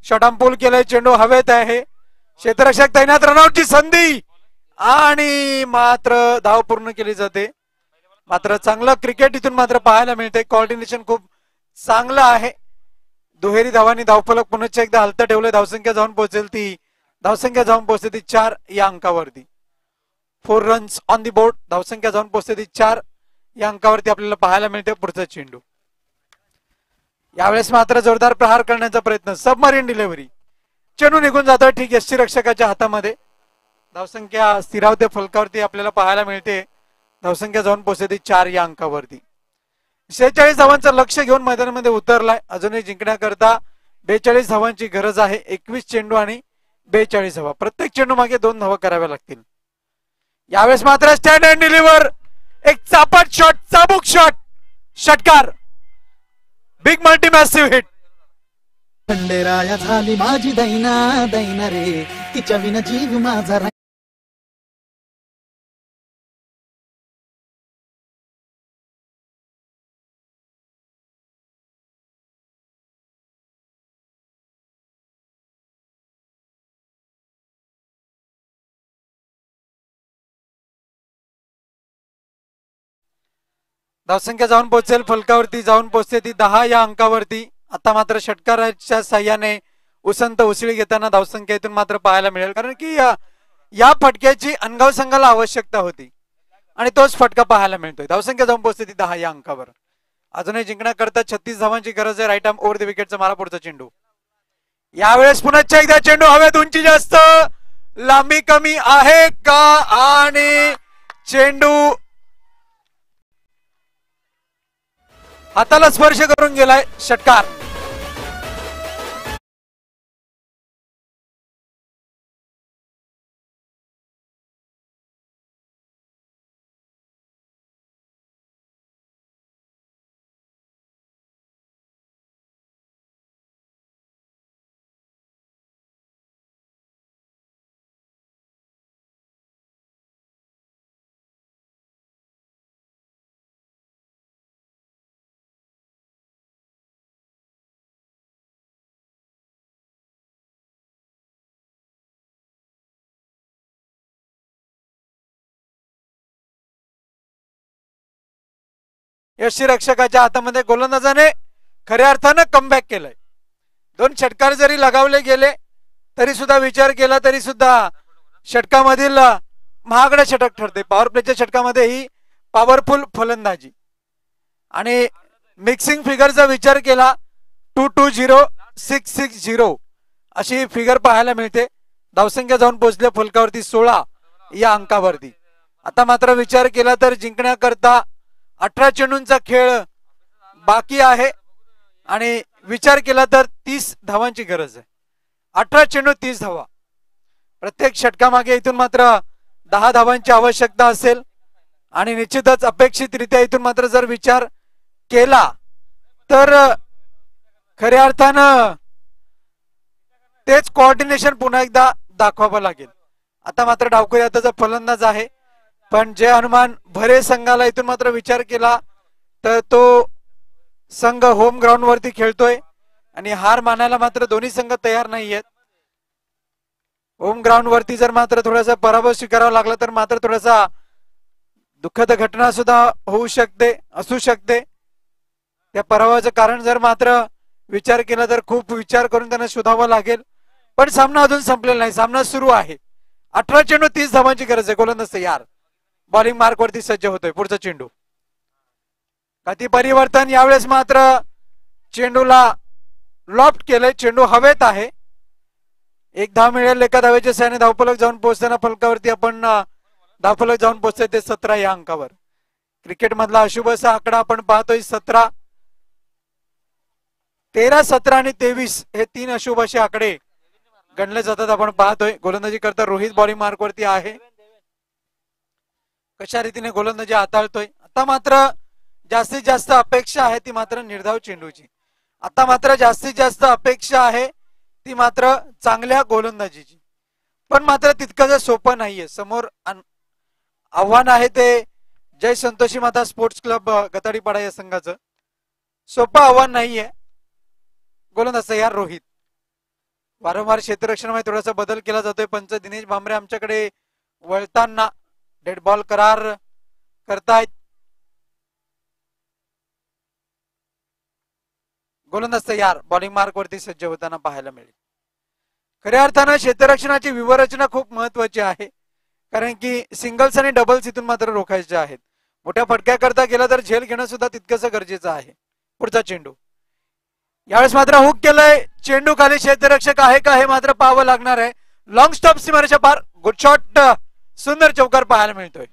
शॉटअँपूल केलाय. चेंडू हवेत आहे. क्षेत्ररक्षक तैनात. रनआउटची संधी आणि मात्र धाव पूर्ण केली जाते. मात्र चांगलं क्रिकेट इथून मात्र पाहायला मिळते. कोऑर्डिनेशन खूप चांगलं आहे. दुहेरी धावांनी धावफलक पुन्हा एकदा हलतं ठेवलं. धावसंख्या जाऊन पोहोचते ती 4 या अंकावरती. 4 रन्स ऑन दी बोर्ड. धावसंख्या जाऊन पोहोचते ती 4 या अंकावरती आपल्याला पाहायला मिळते. पुढचा चेंडू यावेळेस मात्र जोरदार प्रहार करण्याचा प्रयत्न. Submarine delivery. चेंडू निघून जातोय ठीक यष्टीरक्षकाच्या हातामध्ये. धावसंख्या स्थिरावते फलकावरती आपल्याला पाहायला मिळते. धावसंख्या जाऊन पोहोचते 4 या अंकावरती. 46 धावांचं लक्ष घेऊन मैदानामध्ये उतरलाय. अजूनही जिंकण्याकरता 42 धावांची गरज आहे. 21 चेंडू आणि 42 धावा. प्रत्येक चेंडू मागे 2 धावा कराव्या लागतील. यावेळेस मात्र स्टँड अँड डिलिव्हर. एक चापट शॉट, चाबूक शॉट, षटकार. Big multi massive hit. Khanderaya झाली माझी दैना दैना रे, तिच्या विना जीव माझा. धावसंख्या जाऊन पोहोचेल फलकावरती. जाऊन पोहोचते ती 10 या अंकावरती. आता मात्र षटकाराच्या साह्याने उसंत उसळी घेताना धावसंख्या इथून मात्र पाहायला मिळेल. कारण की या फटक्याची अनगाव संघाला आवश्यकता होती आणि तोच फटका पाहायला मिळतोय. धावसंख्या जाऊन पोहोचते ती 10 या अंकावर. अजूनही जिंकण्याकरता 36 धावांची गरज आहे. राईट आर्म ओव्हर द विकेटचा मारा. पुढचा चेंडू यावेळेस पुन्हा एकदा चेंडू हवेत. उंची जास्त, लांबी कमी आहे का आणि चेंडू हाताला स्पर्श करून गेलाय. षटकार. यष्टीरक्षकाच्या हातामध्ये गोलंदाजाने खऱ्या अर्थानं कमबॅक केलंय. 2 षटकार जरी लगावले गेले तरी सुद्धा विचार केला तरी सुद्धा षटकामधील महागडे षटक ठरते. पॉवर प्लेच्या षटकामध्ये ही पॉवरफुल फलंदाजी आणि मिक्सिंग फिगरचा विचार केला 220 660 अशी फिगर पाहायला मिळते. धावसंख्या जाऊन पोहोचल्या फलकावरती 16 या अंकावरती. आता मात्र विचार केला तर जिंकण्याकरता 18 चेंडूंचा खेळ बाकी आहे आणि विचार केला तर 30 धावांची गरज आहे. 18 चेंडू 30 धावा. प्रत्येक षटकामागे इथून मात्र 10 धावांची आवश्यकता असेल आणि निश्चितच अपेक्षितरित्या इथून मात्र जर विचार केला तर खऱ्या अर्थानं तेच कोऑर्डिनेशन पुन्हा एकदा दाखवावं लागेल. आता मात्र डावखुरी आताचा फलंदाज आहे पण जे अनुमान भरे संघाला इथून मात्र विचार केला तर तो संघ होम ग्राउंड वरती खेळतोय आणि हार मानायला मात्र दोन्ही संघ तयार नाहीयेत. होम ग्राउंड वरती जर मात्र थोडासा पराभव स्वीकारावा लागला तर मात्र थोडासा दुःखद घटना सुद्धा होऊ शकते असू शकते. त्या पराभवाचं कारण जर मात्र विचार केला तर खूप विचार करून त्यांना शोधावं लागेल. पण सामना अजून संपलेला नाही, सामना सुरू आहे. 18 चेंडू 30 धावांची गरज आहे. गोलंदाज तयार, बॉलिंग मार्क वरती सज्ज होतोय. पुढचा चेंडू गती परिवर्तन. यावेळेस मात्र चेंडूला लॉफ्ट केलंय, चेंडू हवेत आहे. 1 धाव मिळेल एका धावेच्या सहाय्याने. धावफलक जाऊन पोहोचताना फलकावरती आपण धावफलक जाऊन पोहोचतोय ते 17 या अंकावर. क्रिकेट मधला अशुभ असा आकडा आपण पाहतोय 17. 13, 17 आणि 23 हे 3 अशुभ असे आकडे गणले जातात आपण पाहतोय. गोलंदाजी करता रोहित बॉलिंग मार्क वरती आहे. कशा रीतीने गोलंदाजी हाताळतोय. आता मात्र जास्तीत जास्त अपेक्षा आहे ती मात्र निर्धाव चेंडूची. आता मात्र जास्तीत जास्त अपेक्षा आहे ती मात्र चांगल्या गोलंदाजीची. पण मात्र तितकं सोपं नाहीये. समोर आव्हान आहे ते जय संतोषी माता स्पोर्ट्स क्लब गताडीपाडा या संघाचं. सोपं आव्हान नाहीये. गोलंदाज तयार रोहित. वारंवार क्षेत्ररक्षणामध्ये थोडासा बदल केला जातोय. पंच दिनेश भांबरे आमच्याकडे वळताना डेड बॉल करार करतायत. गोलंदाज तयार, बॉलिंग मार्क वरती सज्ज होताना पाहायला मिळेल. खऱ्या अर्थानं क्षेत्ररक्षणाची व्यूहरचना खूप महत्वाची आहे कारण की सिंगल्स आणि डबल्स इथून मात्र रोखायचे आहेत. मोठ्या फटक्याकरता गेला तर झेल घेणं सुद्धा तितकंच गरजेचं आहे. पुढचा चेंडू यावेळेस मात्र हुक केलंय. चेंडू खाली क्षेत्ररक्षक आहे का हे मात्र पाहावं लागणार आहे. लॉंग स्टॉप सीमारेषा पार. गुड शॉट, सुंदर चौकार पाहायला मिळतोय.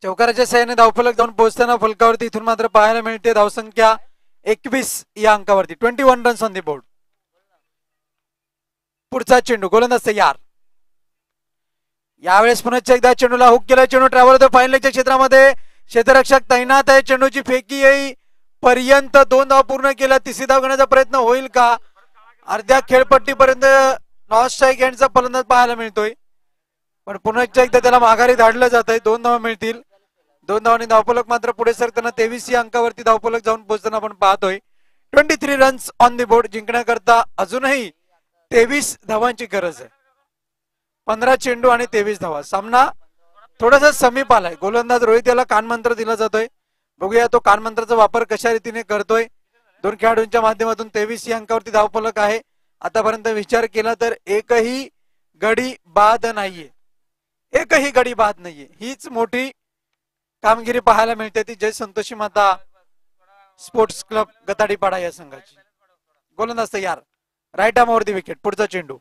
चौकाराच्या सहाय्याने धावफलक जाऊन पोहोचताना फलकावरती इथून मात्र पाहायला मिळते धावसंख्या 21 या अंकावरती. 21 रन्स ऑन दी बोर्ड. पुढचा चेंडू गोलंदाज तयार. यावेळेस पुन्हा एकदा चेंडूला हुक केला. चेंडू ट्रॅव्हल होतो फाईनलच्या क्षेत्रामध्ये. क्षेत्ररक्षक तैनात आहे. चेंडूची फेकी येई पर्यंत 2 धाव पूर्ण केल्या. 3री धाव घेण्याचा प्रयत्न होईल का. अर्ध्या खेळपट्टीपर्यंत नॉन स्ट्राईक हँडचा फलंदाज पाहायला मिळतोय पण पुन्हा एकदा त्याला माघारी धाडलं जात आहे. 2 धावा मिळतील. 2 धावांनी धावफलक मात्र पुढे सरताना 23 या अंकावरती धावफलक जाऊन पोहोचताना आपण पाहतोय. 23 रन्स ऑन दी बोर्ड. जिंकण्याकरता अजूनही 23 धावांची गरज आहे. 15 चेंडू आणि 23 धावा. सामना थोडासा समीप आलाय. गोलंदाज रोहित याला कानमंत्र दिला जातोय. बघूया तो कानमंत्राचा वापर कशा रीतीने करतोय. 2 खेळाडूंच्या माध्यमातून 23 या अंकावरती धावफलक आहे. आतापर्यंत विचार केला तर एकही गडी बाद नाहीये. एकही गडी बाद नाहीये. हीच मोठी कामगिरी पाहायला मिळते ती जय संतोषी माता स्पोर्ट्स क्लब गताडीपाडा या संघाची. गोलंदाज तयार, राईट आर्मवरती विकेट. पुढचा चेंडू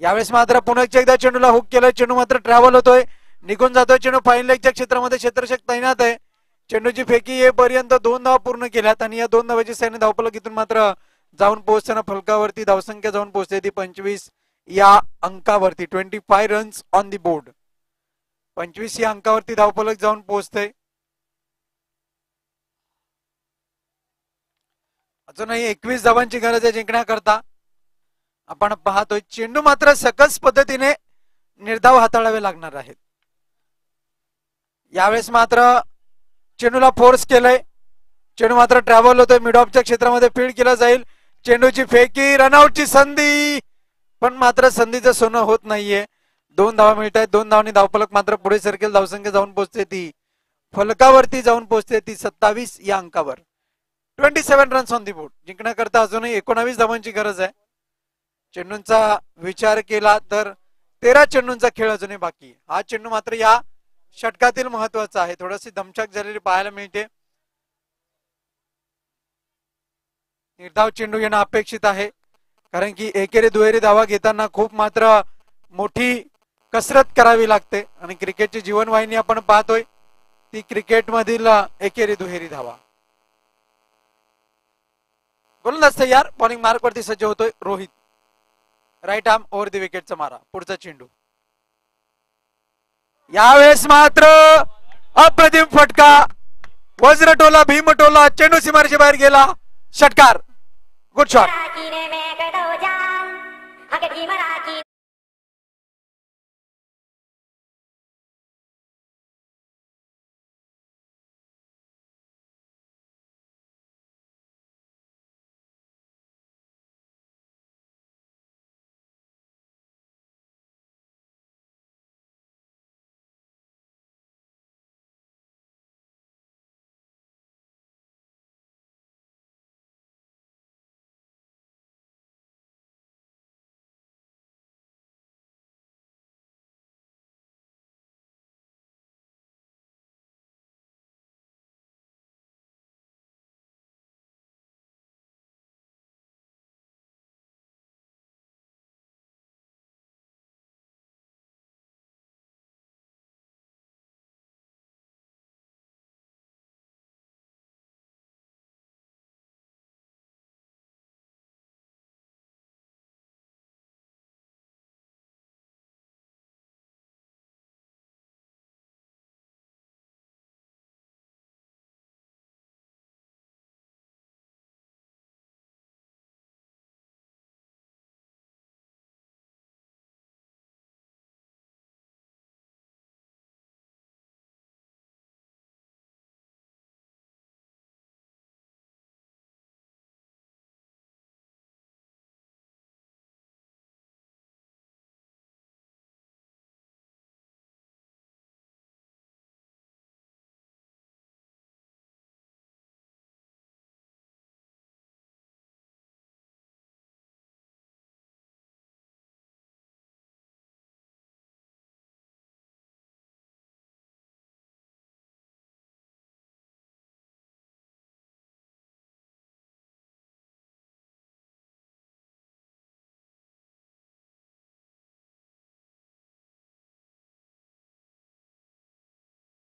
यावेळेस मात्र पुन्हा एकदा चेंडूला हुक केलं. चेंडू मात्र ट्रॅव्हल होतोय, निघून जातोय. चेंडू फाईन लेगच्या क्षेत्रामध्ये क्षेत्ररक्षक तैनात आहे. चेंडूची फेकी येईपर्यंत 2 धावा पूर्ण केल्यात आणि या 2 धावाची सहाय्याने धावफलक इथून मात्र जाऊन पोहोचताना फलकावरती धावसंख्या जाऊन पोहोचते ती 25 या अंकावरती. 25 रन्स ऑन दी बोर्ड. 25 या अंकावरती धावफलक जाऊन पोहोचते. अजूनही 21 धावांची गरज आहे जिंकण्याकरता. आपण पाहतोय चेंडू मात्र सकस पद्धतीने निर्धाव हाताळावे लागणार आहेत. यावेळेस मात्र चेंडूला फोर्स केलंय. चेंडू मात्र ट्रॅव्हल होतोय. मिड ऑफच्या क्षेत्रामध्ये फील्ड केला जाईल. चेंडूची फेकी, रनआउटची संधी, पण मात्र संधीचं सोनं होत नाहीये. 2 धावा मिळत आहेत. 2 धावांनी धावफलक मात्र पुढे सरकेल. धावसंख्या जाऊन पोहोचते ती फलकावरती जाऊन पोहोचते ती 27 या अंकावर. 27 रन्स ऑन दी बोर्ड. जिंकण्याकरता अजूनही 19 धावांची गरज आहे. चेंडूंचा विचार केला तर 13 चेंडूंचा खेळ अजूनही बाकी आहे. हा चेंडू मात्र या षटकातील महत्वाचा आहे. थोडीशी दमछाक झालेली पाहायला मिळते. निर्धाव चेंडू येणं अपेक्षित आहे, कारण की एकेरी दुहेरी धावा घेताना खूप मात्र मोठी कसरत करावी लागते आणि क्रिकेटची जीवनवाहिनी आपण पाहतोय ती क्रिकेट मधील एकेरी दुहेरी धावा. गोलंदाज तयार. बॉलिंग मार्क वरती सज्ज होतोय Rohit. Right arm over the विकेटचा मारा. पुढचा चेंडू. यावेळेस मात्र अप्रतिम फटका. वज्रटोला भीमटोला. चेंडू सीमारेषे बाहेर गेला. षटकार. Good shot.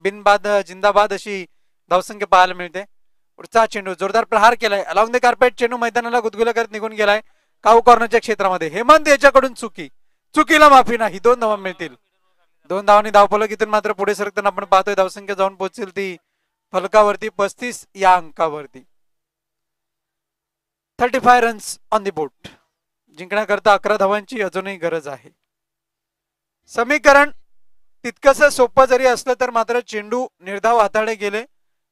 बिनबाद जिंदाबाद अशी धावसंख्या पाहायला मिळते. पुढचा चेंडू जोरदार प्रहार केलाय. अलॉंग द कार्पेट चेंडू मैदानाला गुदगुल्या करत निघून गेलाय. काऊ कॉर्नरच्या क्षेत्रामध्ये. हेमंत याच्याकडून चुकीला माफी नाही. 2 धावा मिळतील. 2 धावांनी धावफलक इथून मात्र पुढे सरकताना आपण पाहतोय धावसंख्या जाऊन पोहोचेल ती फलकावरती 35 या अंकावरती. 35 रन्स ऑन दी बोर्ड. जिंकण्याकरता 11 धावांची अजूनही गरज आहे. समीकरण तितकंसं सोपं जरी असलं तर मात्र चेंडू निर्धाव हाताळले गेले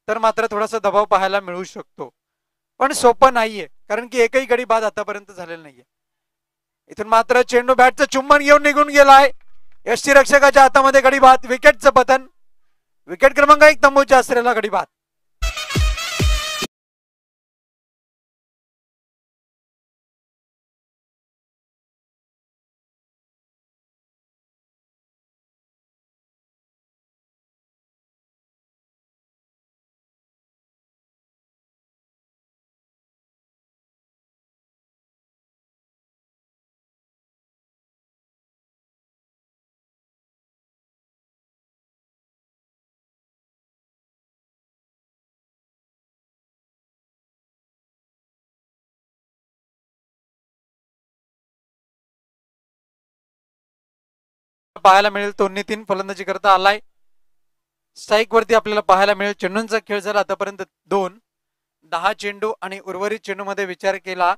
तर मात्र थोडासा दबाव पाहायला मिळू शकतो, पण सोपं नाहीये, कारण की एकही गडी बाद आतापर्यंत झालेला नाहीये. इथून मात्र चेंडू बॅटचं चुंबन घेऊन निघून गेलाय. यष्टीरक्षकाच्या हातामध्ये गडी बाद. विकेटचं पतन. विकेट क्रमांक 1 तंबूच्या असलेला गडी बाद. पाहायला मिळेल तो नितीन फलंदाजी करता आलाय. स्ट्राईक वरती आपल्याला पाहायला मिळेल. चेंडूंचा खेळ झाला आतापर्यंत 2 10 चेंडू आणि उर्वरित चेंडू मध्ये विचार केला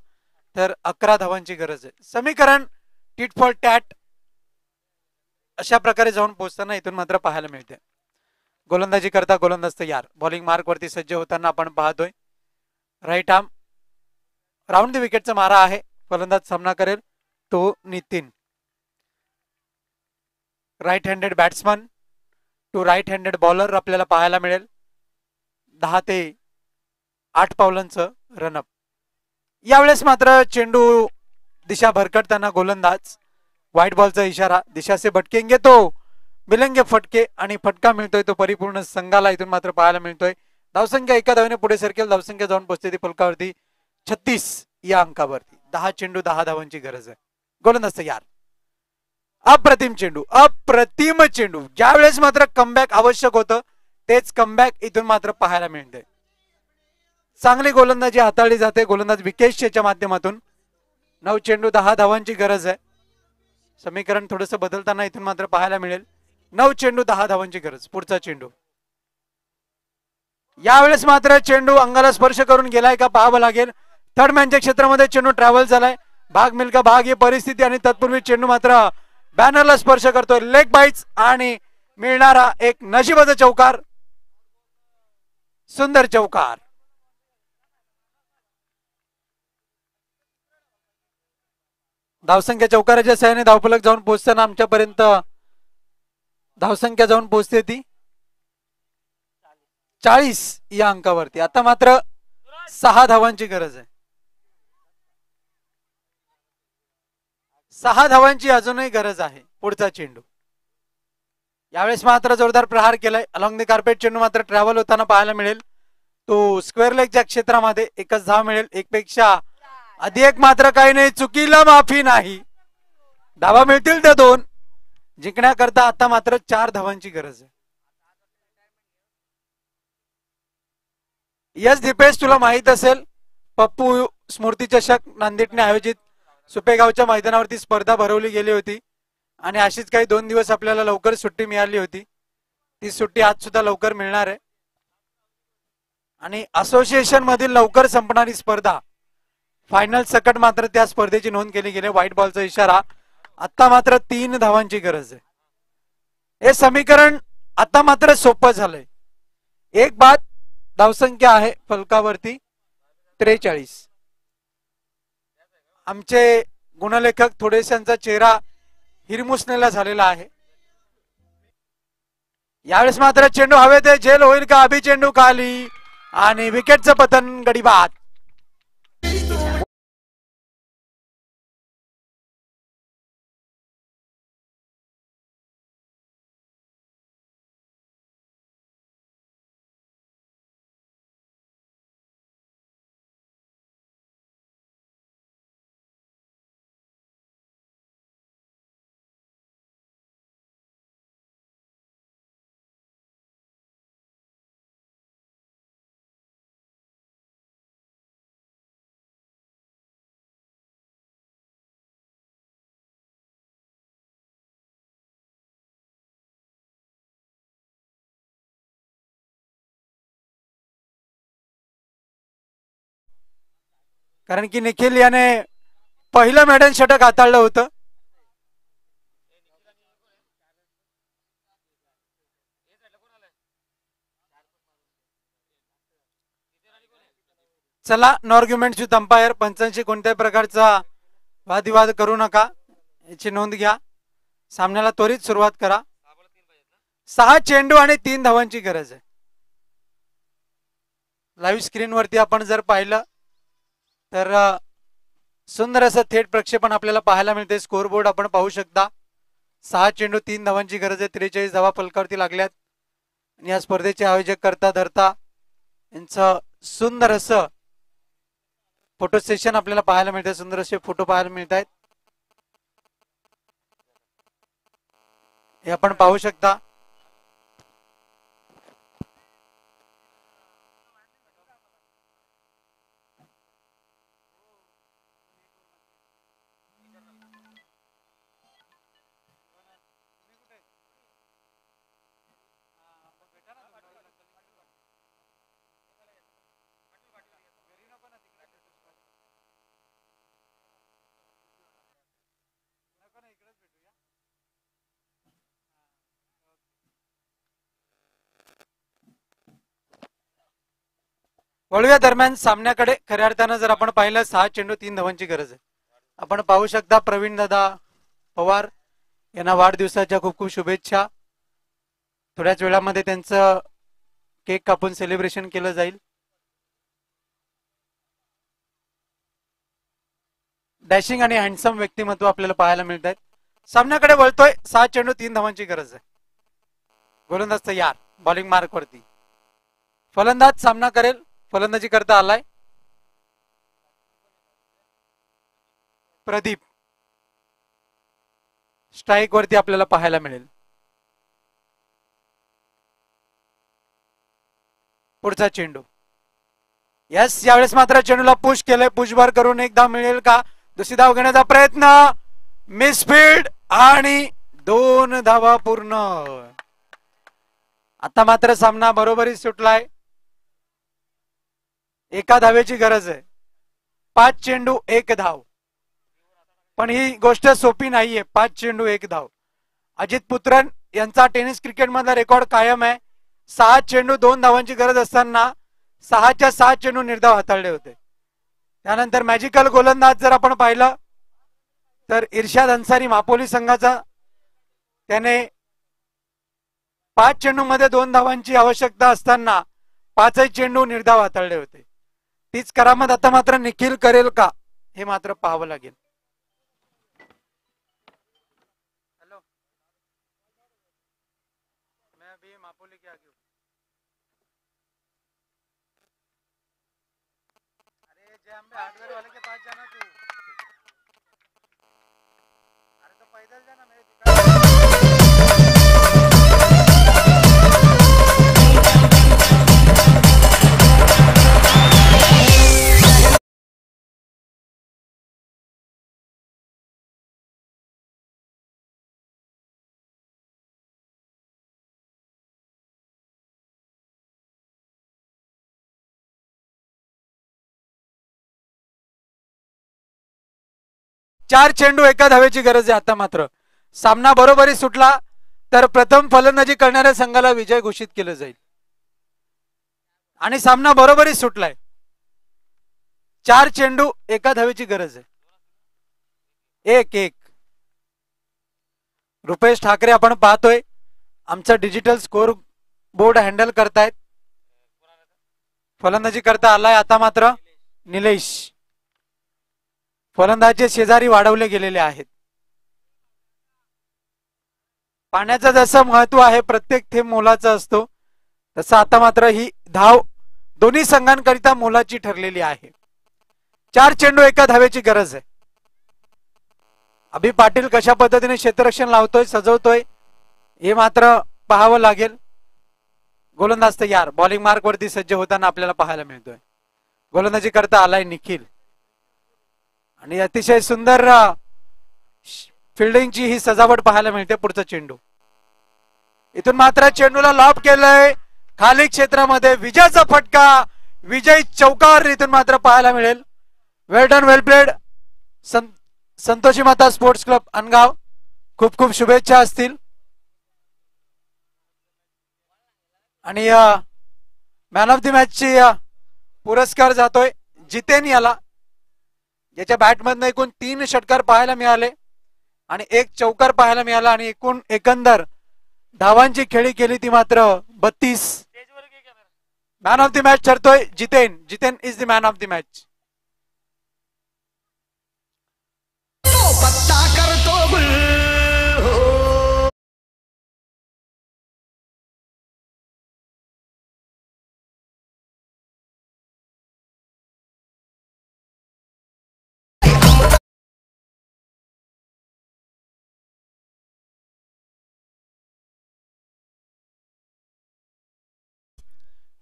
तर 11 धावांची गरज आहे. समीकरण टिट फॉर टॅट अशा प्रकारे जाऊन पोहोचताना इथून मात्र पाहायला मिळते. गोलंदाजी करता गोलंदाज तयार. बॉलिंग मार्क वरती सज्ज होताना आपण पाहतोय. राईट आर्म राऊंड द विकेटचा मारा आहे. फलंदाज सामना करेल तो Nitin. Right handed batsman to right handed bowler आपल्याला पाहायला मिळेल. 10 ते 8 पावलांचं रनअप. यावेळेस मात्र चेंडू दिशा भरकटताना गोलंदाज व्हाईट बॉलचा इशारा. दिशा से भटकेंगे तो मिलेंगे फटके आणि फटका मिळतोय तो परिपूर्ण संघाला इथून मात्र पाहायला मिळतोय. धावसंख्या एका धावेने पुढे सरकेल. धावसंख्या जाऊन पोहोचते ती फलकावरती 36 या अंकावरती. 10 चेंडू 10 धावांची गरज आहे. गोलंदाज तयार. अप्रतिम चेंडू अप्रतिम चेंडू. ज्यावेळेस मात्र कमबॅक आवश्यक होतं तेच कमबॅक इथून मात्र पाहायला मिळते. चांगली गोलंदाजी हाताळली जाते गोलंदाज विकेशच्या माध्यमातून. 9 चेंडू 10 धावांची गरज आहे. समीकरण थोडंसं बदलताना इथून मात्र पाहायला मिळेल. 9 चेंडू 10 धावांची गरज. पुढचा चेंडू. यावेळेस मात्र चेंडू अंगाला स्पर्श करून गेलाय का पाहावं लागेल. थर्ड मॅनच्या क्षेत्रामध्ये चेंडू ट्रॅव्हल झालाय. भाग मिल्का भाग ही परिस्थिती आणि तत्पूर्वी चेंडू मात्र बॅनरला स्पर्श करतोय. लेग बाईट्स आणि मिळणारा एक नशिबाचा चौकार. सुंदर चौकार. धावसंख्या चौकाराच्या सहाय्याने धावफलक जाऊन पोहोचताना आमच्यापर्यंत धावसंख्या जाऊन पोहोचते ती 40 या अंकावरती. आता मात्र 6 धावांची गरज आहे. 6 धावांची अजूनही गरज आहे. पुढचा चेंडू. यावेळेस मात्र जोरदार प्रहार केलाय. अलॉंग द कार्पेट चेंडू मात्र ट्रॅव्हल होताना पाहायला मिळेल. तो स्क्वेअर लेगच्या क्षेत्रामध्ये एकच धाव मिळेल. एकपेक्षा अधिक मात्र काही नाही. चुकीला माफी नाही. धावा मिळतील त्या 2. जिंकण्याकरता आता मात्र 4 धावांची गरज आहे. यस दीपेश तुला माहित असेल पप्पू स्मृती चषक नांदेडने आयोजित सुपेगावच्या मैदानावरती स्पर्धा भरवली गेली होती आणि अशीच काही 2 दिवस आपल्याला लवकर सुट्टी मिळाली होती. ती सुट्टी आज सुद्धा लवकर मिळणार आहे आणि असोसिएशन मधील लवकर संपणारी स्पर्धा फायनल सकट मात्र त्या स्पर्धेची नोंद केली गेली. व्हाईट बॉलचा इशारा. आता मात्र 3 धावांची गरज आहे. हे समीकरण आता मात्र सोपं झालंय. एक बाद धावसंख्या आहे फलकावरती 43. आमचे गुणलेखक थोडेशांचा चेहरा हिरमुसलेला झालेला आहे. यावेळेस मात्र चेंडू हवेत आहे. झेल होईल का. अभि चेंडू खाली आणि विकेटचं पतन. गडी बाद. कारण की निखिल याने पहिलं मॅडन षटक हाताळलं होतं. चला नो आर्ग्युमेंट विथ अंपायर. पंचांशी कोणत्याही प्रकारचा वादविवाद करू नका याची नोंद घ्या. सामन्याला त्वरित सुरुवात करा. 6 चेंडू आणि 3 धावांची गरज आहे. लाईव्ह स्क्रीन वरती आपण जर पाहिलं तर सुंदर असं थेट प्रक्षेपण आपल्याला पाहायला मिळते. स्कोअरबोर्ड आपण पाहू शकता. 6 चेंडू 3 धावांची गरज आहे. 43 धावा फलकावरती लागल्यात. आणि या स्पर्धेचे आयोजक करता धरता यांचं सुंदर असं फोटो सेशन आपल्याला पाहायला मिळते. सुंदर असे फोटो पाहायला मिळत आहेत. हे आपण पाहू शकता. वळव्या दरम्यान सामन्याकडे खऱ्या अर्थानं जर आपण पाहिलं 6 चेंडू 3 धावांची गरज आहे. आपण पाहू शकता प्रवीण दादा पवार यांना वाढदिवसाच्या खूप खूप शुभेच्छा. थोड्याच वेळामध्ये त्यांचं केक कापून सेलिब्रेशन केलं जाईल. डॅशिंग आणि हँडसम व्यक्तिमत्व आपल्याला पाहायला मिळत आहेत. सामन्याकडे वळतोय 6 चेंडू 3 धावांची गरज आहे. गोलंदाज तयार बॉलिंग मार्क वरती. फलंदाज सामना करेल. फलंदाजी करता आलाय प्रदीप. स्ट्राईक वरती आपल्याला पाहायला मिळेल. पुढचा चेंडू. यस यावेळेस मात्र चेंडूला पुश केलंय. पुशबार करून एक धाव मिळेल का? दुसरी धाव घेण्याचा प्रयत्न. मिसफील्ड आणि 2 धावा पूर्ण. आता मात्र सामना बरोबरी सुटलाय. एका धावेची गरज आहे. 5 चेंडू 1 धाव. पण ही गोष्ट सोपी नाहीये. 5 चेंडू 1 धाव. अजित पुत्रन यांचा टेनिस क्रिकेट मधला रेकॉर्ड कायम आहे. 6 चेंडू 2 धावांची गरज असताना 6च्या 6 चेंडू निर्धाव हाताळले होते. त्यानंतर मॅजिकल गोलंदाज जर आपण पाहिलं तर इर्शाद अन्सारी मापोली संघाचा, त्याने 5 चेंडू मध्ये 2 धावांची आवश्यकता असताना 5 चेंडू निर्धाव हाताळले होते. तीच करामत आता मात्र निखिल करेल का हे मात्र पाहावं लागेल. हॅलो मैं अभी मापोली के आगे हूं. अरे जय अंबे हार्डवेयर वाले के पास जाना तू. अरे तो पैदल जाना मेरे दुकान. 4 चेंडू 1 धावेची गरज आहे. आता मात्र सामना बरोबरी सुटला तर प्रथम फलंदाजी करणाऱ्या संघाला विजय घोषित केलं जाईल. आणि सामना बरोबरी सुटलाय. 4 चेंडू 1 धावेची गरज आहे. 1-1. रुपेश ठाकरे आपण पाहतोय आमचं डिजिटल स्कोर बोर्ड हँडल करतायत. फलंदाजी करता आलाय आता मात्र निलेश. फलंदाजी शेजारी वाढवले गेलेले आहेत. पाण्याचं जसं महत्व आहे प्रत्येक थेंब मोलाचा असतो तसं आता मात्र ही धाव दोन्ही संघांकरिता मोलाची ठरलेली आहे. 4 चेंडू 1 धावेची गरज आहे. अभि पाटील कशा पद्धतीने क्षेत्ररक्षण लावतोय सजवतोय हे मात्र पाहावं लागेल. गोलंदाज तयार बॉलिंग मार्क वरती सज्ज होताना आपल्याला पाहायला मिळतोय. गोलंदाजी करता आलाय निखिल आणि अतिशय सुंदर फिल्डिंगची ही सजावट पाहायला मिळते. पुढचा चेंडू. इथून मात्र चेंडूला लॉब केलंय खाली क्षेत्रामध्ये. विजयाचा फटका. विजय चौकार इथून मात्र पाहायला मिळेल. वेल डन वेल played. Santoshi Mata sports club अनगाव खूप खूप शुभेच्छा असतील. आणि मॅन ऑफ द मॅच ची पुरस्कार जातोय जितेन याला. याच्या बॅटमधनं एकूण 3 षटकार पाहायला मिळाले आणि 1 चौकार पाहायला मिळाला आणि एकूण एकंदर धावांची खेळी केली ती मात्र 32. मॅन ऑफ द मॅच ठरतोय Jiten. Jiten is the man of the match.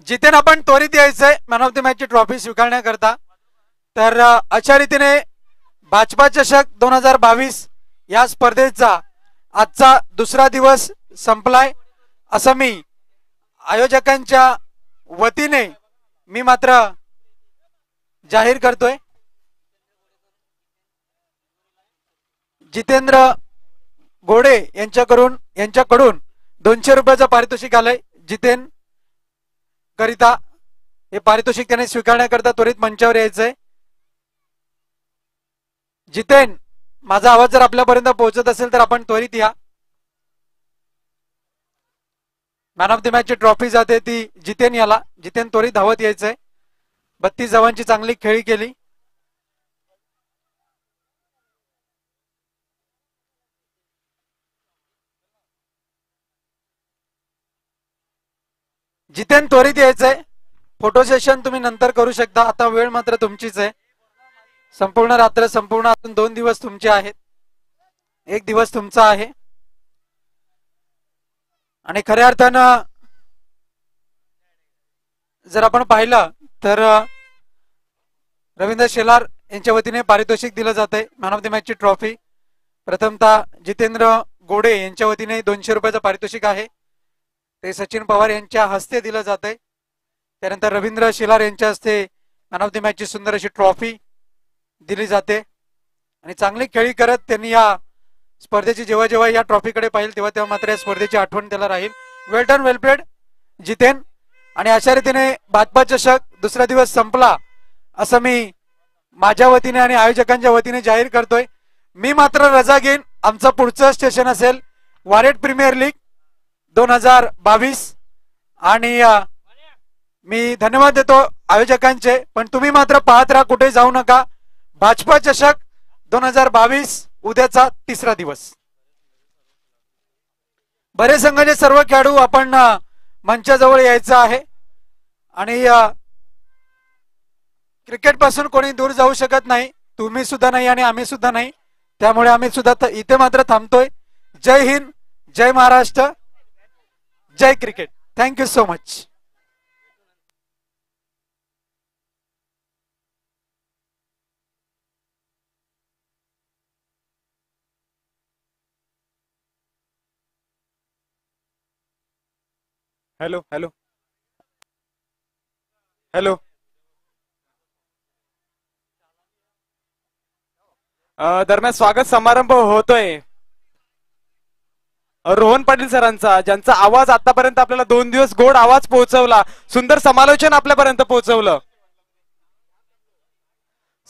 Jiten आपण त्वरित यायचंय मॅन ऑफ द मॅच ची ट्रॉफी स्वीकारण्याकरता. तर अशा रीतीने भाजपा चषक 2022 या स्पर्धेचा आजचा दुसरा दिवस संपलाय असं मी आयोजकांच्या वतीने मी मात्र जाहीर करतोय. जितेंद्र घोडे यांच्याकडून 200 रुपयाचं पारितोषिक आलंय जितेन करिता. हे पारितोषिक त्याने स्वीकारण्याकरता त्वरित मंचावर यायचंय. जितेन, माझा आवाज जर आपल्यापर्यंत पोहोचत असेल तर आपण त्वरित या. मॅन ऑफ द मॅच ची ट्रॉफी जाते ती जितेन याला. जितेन त्वरित धावत यायचंय. 32 धावांची चांगली खेळी केली. जितेन त्वरित यायचंय. फोटो सेशन तुम्ही नंतर करू शकता. आता वेळ मात्र तुमचीच आहे. संपूर्ण रात्र, संपूर्ण अजून 2 दिवस तुमचे आहेत. 1 दिवस तुमचा आहे. आणि खऱ्या अर्थानं जर आपण पाहिलं तर रवींद्र शेलार यांच्या वतीने पारितोषिक दिलं जातंय. मॅन ऑफ द मॅच ची ट्रॉफी प्रथमतः जितेंद्र गोडे यांच्या वतीने 200 रुपयाचं पारितोषिक आहे. ते सचिन पवार यांच्या हस्ते दिलं जातंय. त्यानंतर रवींद्र शेलार यांच्या हस्ते मॅन ऑफ द मॅच ची सुंदर अशी ट्रॉफी दिली जाते. आणि चांगली खेळी करत त्यांनी या स्पर्धेची जेव्हा जेव्हा या ट्रॉफीकडे पाहिजे तेव्हा तेव्हा मात्र या स्पर्धेची आठवण त्याला राहील. वेल डन, वेल प्लेड जितेन. आणि अशा रीतीने भाजपा चषक दुसरा दिवस संपला असं मी माझ्या वतीने आणि आयोजकांच्या वतीने जाहीर करतोय. मी मात्र रजा घेईन. आमचं पुढचं स्टेशन असेल वारेट प्रीमियर लीग 2022. आणि मी धन्यवाद देतो आयोजकांचे. पण तुम्ही मात्र पाहत राहा, कुठे जाऊ नका. भाजपा चषक 2022 उद्याचा तिसरा दिवस. बरेच संघाचे सर्व खेळाडू आपण मंचाजवळ यायचं आहे. आणि क्रिकेट पासून कोणी दूर जाऊ शकत नाही. तुम्ही सुद्धा नाही आणि आम्ही सुद्धा नाही. त्यामुळे आम्ही सुद्धा इथे मात्र थांबतोय. जय हिंद, जय महाराष्ट्र, जय cricket. Thank you so much. Hello hello hello. दरम्यान स्वागत समारंभ होतोय रोहन पाटील सरांचा, ज्यांचा आवाज आतापर्यंत आपल्याला 2 दिवस गोड आवाज पोहोचवला, सुंदर समालोचन आपल्यापर्यंत पोहोचवलं.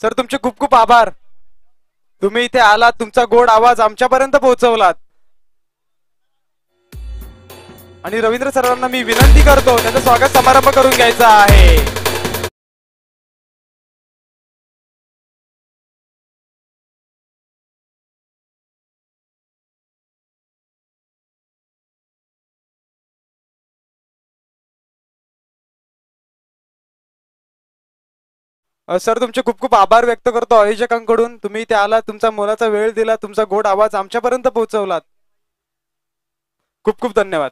सर तुमचे खूप खूप आभार. तुम्ही इथे आलात, तुमचा गोड आवाज आमच्यापर्यंत पोहोचवलात. आणि रवींद्र सरांना मी विनंती करतो त्यांचा स्वागत समारंभ करून घ्यायचा आहे. सर तुमचे खूप खूप आभार व्यक्त करतो आयोजकांकडून. तुम्ही इथे आलात, तुमचा मोलाचा वेळ दिला, तुमचा गोड आवाज आमच्यापर्यंत पोहोचवलात. खूप खूप धन्यवाद.